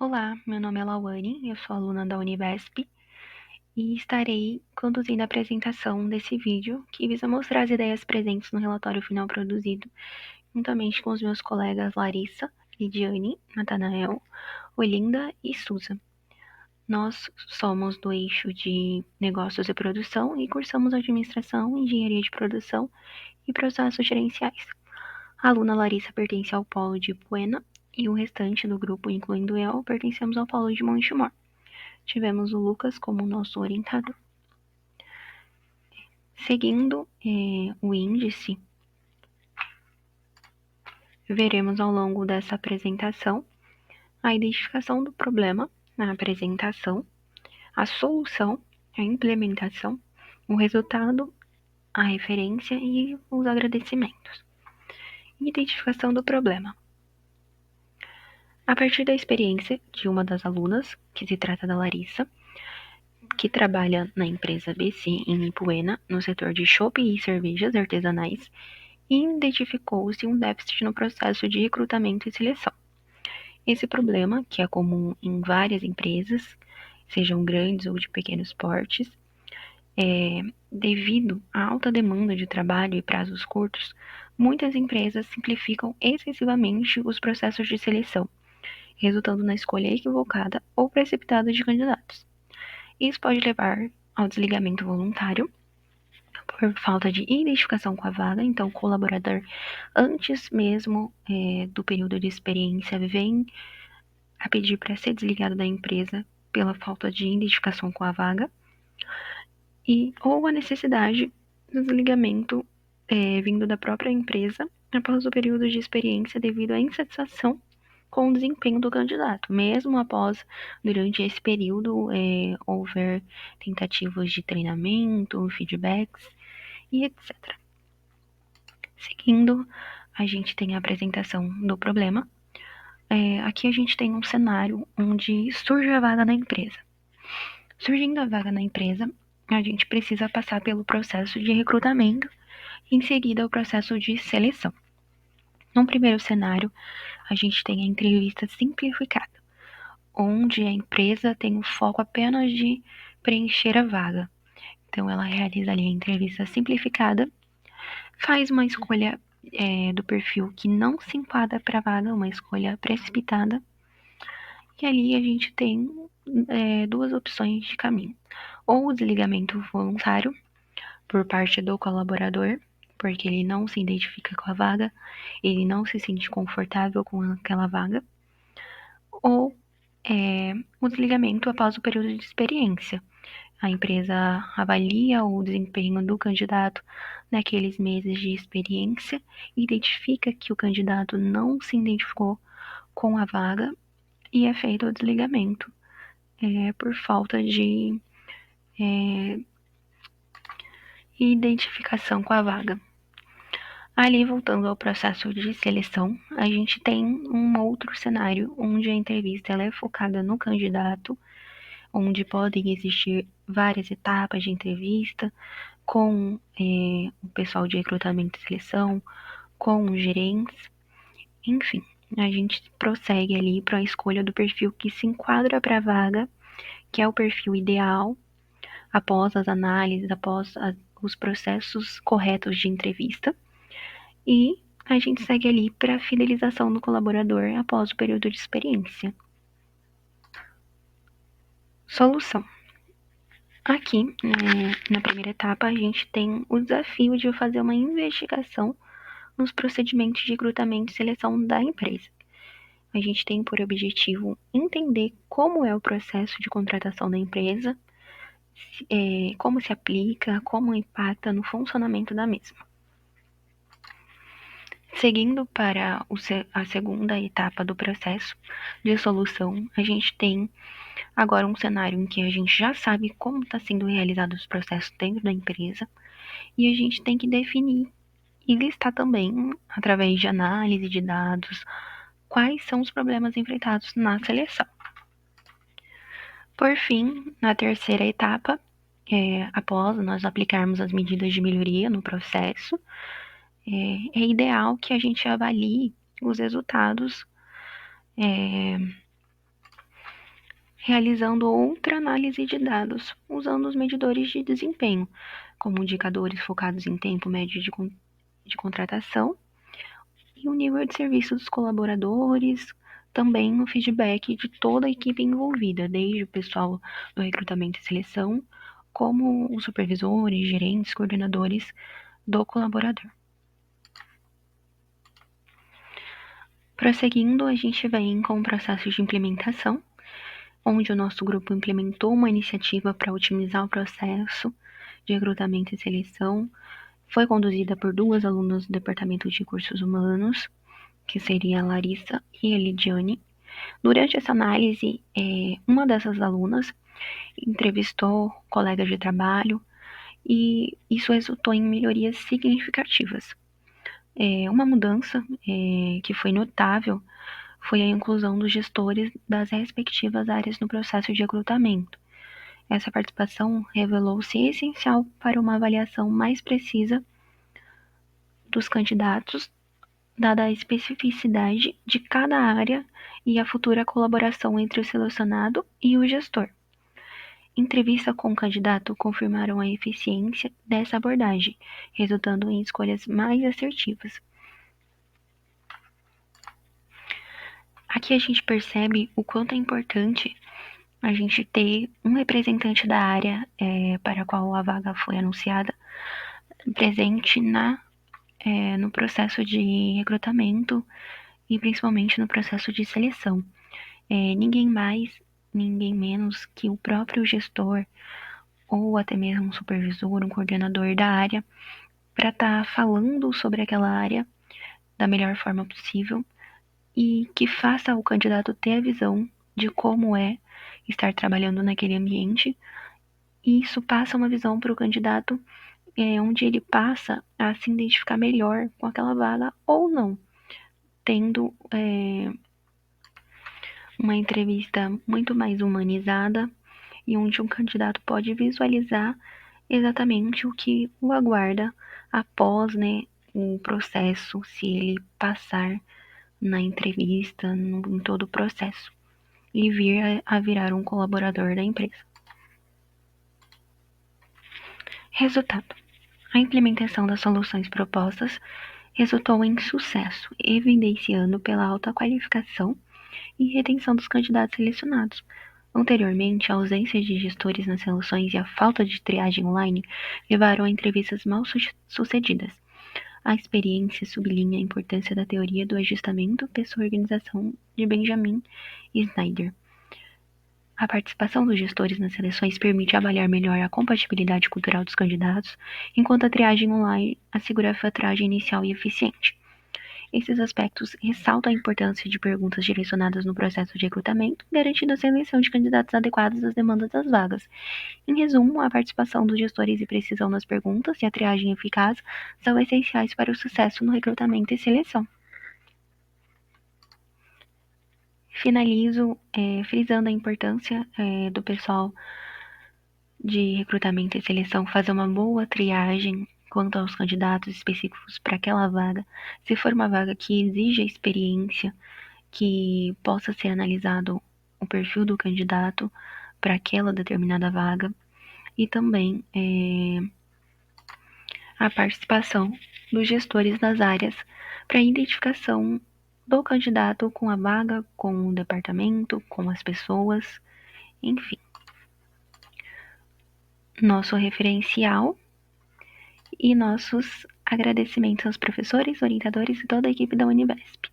Olá, meu nome é Lauane, eu sou aluna da Unibesp e estarei conduzindo a apresentação desse vídeo que visa mostrar as ideias presentes no relatório final produzido, juntamente com os meus colegas Larissa, Lidiane, Natanael, Olinda e Suza. Nós somos do eixo de Negócios e Produção e cursamos Administração, Engenharia de Produção e Processos Gerenciais. A aluna Larissa pertence ao polo de Ipuena e o restante do grupo, incluindo eu, pertencemos ao polo de Montemor. Tivemos o Lucas como nosso orientador. Seguindo o índice, veremos ao longo dessa apresentação a identificação do problema na apresentação, a solução, a implementação, o resultado, a referência e os agradecimentos. Identificação do problema. A partir da experiência de uma das alunas, que se trata da Larissa, que trabalha na empresa BC em Ipuena, no setor de chopp e cervejas artesanais, identificou-se um déficit no processo de recrutamento e seleção. Esse problema, que é comum em várias empresas, sejam grandes ou de pequenos portes, devido à alta demanda de trabalho e prazos curtos, muitas empresas simplificam excessivamente os processos de seleção, resultando na escolha equivocada ou precipitada de candidatos. Isso pode levar ao desligamento voluntário, por falta de identificação com a vaga, então o colaborador, antes mesmo do período de experiência, vem a pedir para ser desligado da empresa pela falta de identificação com a vaga, ou a necessidade do desligamento vindo da própria empresa após o período de experiência devido à insatisfação com o desempenho do candidato, mesmo após, durante esse período, houver tentativas de treinamento, feedbacks e etc. Seguindo, a gente tem a apresentação do problema. Aqui a gente tem um cenário onde surge a vaga na empresa. Surgindo a vaga na empresa, a gente precisa passar pelo processo de recrutamento e em seguida o processo de seleção. No primeiro cenário, a gente tem a entrevista simplificada, onde a empresa tem o foco apenas de preencher a vaga. Então, ela realiza ali a entrevista simplificada, faz uma escolha do perfil que não se enquadra para a vaga, uma escolha precipitada, e ali a gente tem duas opções de caminho. Ou o desligamento voluntário por parte do colaborador, porque ele não se identifica com a vaga, ele não se sente confortável com aquela vaga, ou o desligamento após o período de experiência. A empresa avalia o desempenho do candidato naqueles meses de experiência, identifica que o candidato não se identificou com a vaga e é feito o desligamento por falta de identificação com a vaga. Ali, voltando ao processo de seleção, a gente tem um outro cenário onde a entrevista ela é focada no candidato, onde podem existir várias etapas de entrevista com o pessoal de recrutamento e seleção, com os gerentes, enfim. A gente prossegue ali para a escolha do perfil que se enquadra para a vaga, que é o perfil ideal, após as análises, após os processos corretos de entrevista. E a gente segue ali para a fidelização do colaborador após o período de experiência. Solução. Aqui, na primeira etapa, a gente tem o desafio de fazer uma investigação nos procedimentos de recrutamento e seleção da empresa. A gente tem por objetivo entender como é o processo de contratação da empresa, como se aplica, como impacta no funcionamento da mesma. Seguindo para a segunda etapa do processo de solução, a gente tem agora um cenário em que a gente já sabe como está sendo realizados os processos dentro da empresa e a gente tem que definir e listar também, através de análise de dados, quais são os problemas enfrentados na seleção. Por fim, na terceira etapa, após nós aplicarmos as medidas de melhoria no processo, é ideal que a gente avalie os resultados realizando outra análise de dados, usando os medidores de desempenho, como indicadores focados em tempo médio de contratação e o nível de serviço dos colaboradores, também o feedback de toda a equipe envolvida, desde o pessoal do recrutamento e seleção, como os supervisores, gerentes, coordenadores do colaborador. Prosseguindo, a gente vem com o processo de implementação, onde o nosso grupo implementou uma iniciativa para otimizar o processo de recrutamento e seleção. Foi conduzida por 2 alunas do Departamento de Recursos Humanos, que seria a Larissa e a Lidiane. Durante essa análise, uma dessas alunas entrevistou colegas de trabalho e isso resultou em melhorias significativas. Uma mudança que foi notável foi a inclusão dos gestores das respectivas áreas no processo de recrutamento. Essa participação revelou-se essencial para uma avaliação mais precisa dos candidatos, dada a especificidade de cada área e a futura colaboração entre o selecionado e o gestor. Entrevista com o candidato confirmaram a eficiência dessa abordagem, resultando em escolhas mais assertivas. Aqui a gente percebe o quanto é importante a gente ter um representante da área para a qual a vaga foi anunciada presente no processo de recrutamento e principalmente no processo de seleção. Ninguém mais, ninguém menos que o próprio gestor ou até mesmo um supervisor, um coordenador da área, para estar falando sobre aquela área da melhor forma possível e que faça o candidato ter a visão de como é estar trabalhando naquele ambiente. E isso passa uma visão para o candidato onde ele passa a se identificar melhor com aquela vaga ou não, tendo uma entrevista muito mais humanizada e onde um candidato pode visualizar exatamente o que o aguarda após, o processo, se ele passar na entrevista, em todo o processo, e vir a virar um colaborador da empresa. Resultado: a implementação das soluções propostas resultou em sucesso, evidenciando pela alta qualificação e retenção dos candidatos selecionados. Anteriormente, a ausência de gestores nas seleções e a falta de triagem online levaram a entrevistas mal sucedidas. A experiência sublinha a importância da teoria do ajustamento pessoa-organização de Benjamin Snyder. A participação dos gestores nas seleções permite avaliar melhor a compatibilidade cultural dos candidatos, enquanto a triagem online assegura a filtragem inicial e eficiente. Esses aspectos ressaltam a importância de perguntas direcionadas no processo de recrutamento, garantindo a seleção de candidatos adequados às demandas das vagas. Em resumo, a participação dos gestores e precisão nas perguntas e a triagem eficaz são essenciais para o sucesso no recrutamento e seleção. Finalizo frisando a importância do pessoal de recrutamento e seleção fazer uma boa triagem quanto aos candidatos específicos para aquela vaga. Se for uma vaga que exija experiência, que possa ser analisado o perfil do candidato para aquela determinada vaga e também a participação dos gestores das áreas para a identificação do candidato com a vaga, com o departamento, com as pessoas, enfim. Nosso referencial e nossos agradecimentos aos professores, orientadores e toda a equipe da Univesp.